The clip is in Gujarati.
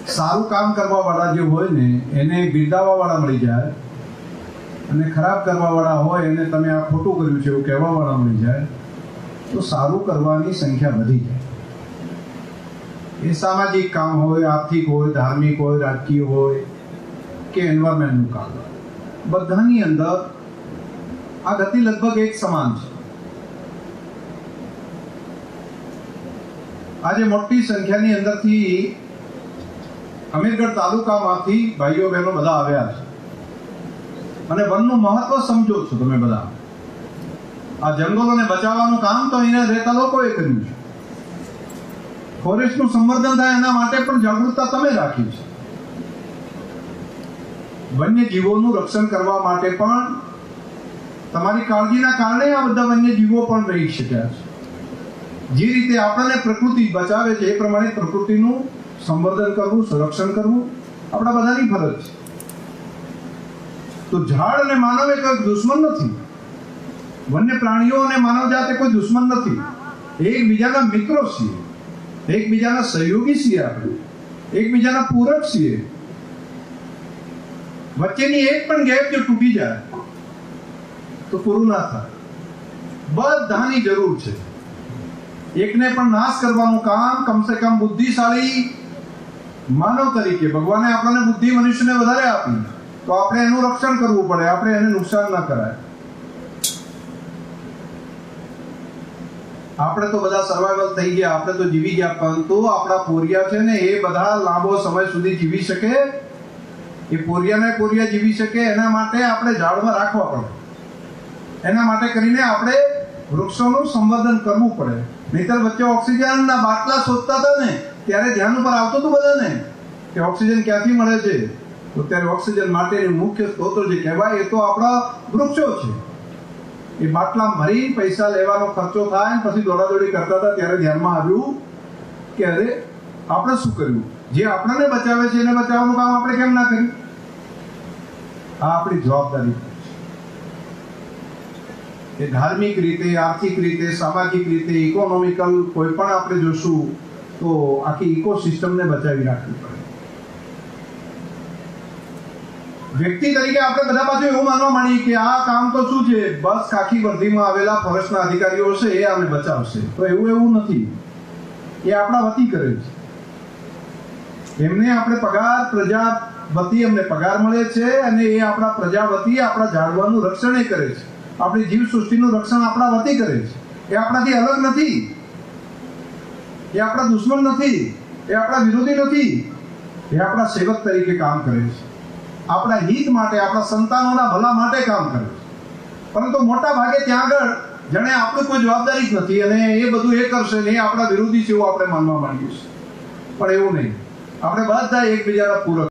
સારું કામ કરવાવાળા જે હોય ને એને બિરદાવવાવાળા મળી જાય, અને ખરાબ કરવાવાળા હોય એને તમે આ ખોટું કર્યું છે એવું કહેવાવાળા મળી જાય, તો સારું કરવાની સંખ્યા વધી જાય. એ સામાજિક કામ હોય, આર્થિક હોય, ધાર્મિક હોય, રાજકીય હોય કે એન્વાયરમેન્ટનું કામ હોય, બધાની અંદર આ ગતિ લગભગ એક સમાન છે. આજે મોટી સંખ્યાની અંદરથી અમીરગઢ તાલુકામાંથી ભાઈઓ બહેનો બધા આવ્યા છે, અને વનનું મહત્વ સમજો છો તમે બધા. આ જંગલોને બચાવવાનું કામ તો અહીંયા રહેતા લોકોએ કર્યું છે. ફોરેસ્ટનું સંવર્ધન થાય એના માટે પણ જાગૃતતા તમે રાખી છે. વન્ય જીવોનું રક્ષણ કરવા માટે પણ તમારી કાળજીના કારણે આ બધા વન્ય જીવો પણ રહી શક્યા છે. જે રીતે આપણને પ્રકૃતિ બચાવે છે એ પ્રમાણે પ્રકૃતિનું સંવર્ધન કરવું, સંરક્ષણ કરવું આપણા બધાની ફરજ છે. તો ઝાડ અને માનવ એ કોઈ દુશ્મન નથી. વન્ય પ્રાણીઓ અને માનવ જાત એ કોઈ દુશ્મન નથી. એકબીજાના મિત્રો છીએ, એકબીજાના સહયોગી છીએ, આપણે એકબીજાના પૂરક છીએ. વચ્ચેની એક પણ ગેપ જો તૂટી જાય તો પૂરું ના થાય. બધાની જરૂર છે. એકને પણ નાશ કરવાનું કામ કમસે કમ બુદ્ધિશાળી માનવ તરીકે ભગવાને આપણને બુદ્ધિ મનુષ્યને વધારે આપી, તો આપણે એનું રક્ષણ કરવું પડે, આપણે એને નુકસાન ના કરાય. આપણે તો બધા સર્વાઈવલ થઈ ગયા, આપણે તો જીવી ગયા, પરંતુ આપણા પોરિયા છે ને એ બધા લાંબો સમય સુધી જીવી શકે, એ પોરિયાને પોરિયા જીવી શકે એના માટે આપણે ઝાડમાં રાખવા પડે. એના માટે કરીને આપણે વૃક્ષોનું સંવર્ધન કરવું પડે. નહીતર વચ્ચે ઓક્સિજનના બાટલા શોધતા હતા ને ત્યારે ધ્યાન ઉપર આવતું હતું બધાને કે ઓક્સિજન ક્યાંથી મળે છે. તો ત્યારે ઓક્સિજન માટેનું મુખ્ય સ્ત્રોત જે કહેવાય એ તો આપણા વૃક્ષો છે. એ બાટલા ભરી પૈસા લેવાનો ખર્ચો થાય પછી દોડાદોડી કરતા હતા ત્યારે ધ્યાનમાં આવ્યું કે અરે આપણે શું કર્યું, જે આપણને બચાવે છે એને બચાવવાનું કામ આપણે કેમ ના કર્યું. આ આપણી જવાબદારી છે. ધાર્મિક રીતે, આર્થિક રીતે, સામાજિક રીતે, ઇકોનોમિકલ કોઈ પણ આપણે જોશું તો આખી ઇકોસિસ્ટમને બચાવી રાખવી પડે. વ્યક્તિ તરીકે આપણે બધા પાછું એવું માનવા માંડીએ કે આ કામ તો શું છે, બસ કાખી વર્દીમાં આવેલા ફોરેસ્ટના અધિકારીઓ છે એ આને બચાવશે. તો એવું નથી. એ આપણા વતી કરે છે. એમને આપણે પગાર, પ્રજા વતી અમને પગાર મળે છે, અને એ આપણા પ્રજા વતી આપણા ઝાડવાનું રક્ષણ એ કરે છે. આપણી જીવ સૃષ્ટિનું રક્ષણ આપણા વતી કરે છે. એ આપણાથી અલગ નથી, એ આપણા દુશ્મન નથી, એ આપણા વિરોધી નથી. એ આપણા સેવક તરીકે કામ કરે છે. આપણા હિત માટે, આપણા સંતાનોના ભલા માટે કામ કરે છે. પરંતુ મોટા ભાગે ત્યાં આગળ જાણે આપણે કોઈ જવાબદારી જ નથી અને એ બધું એ કરશે ને એ આપણા વિરોધી છે એવું આપણે માનવા માંડીએ છીએ. પણ એવું નહીં. આપણે બધા એકબીજાના પૂરક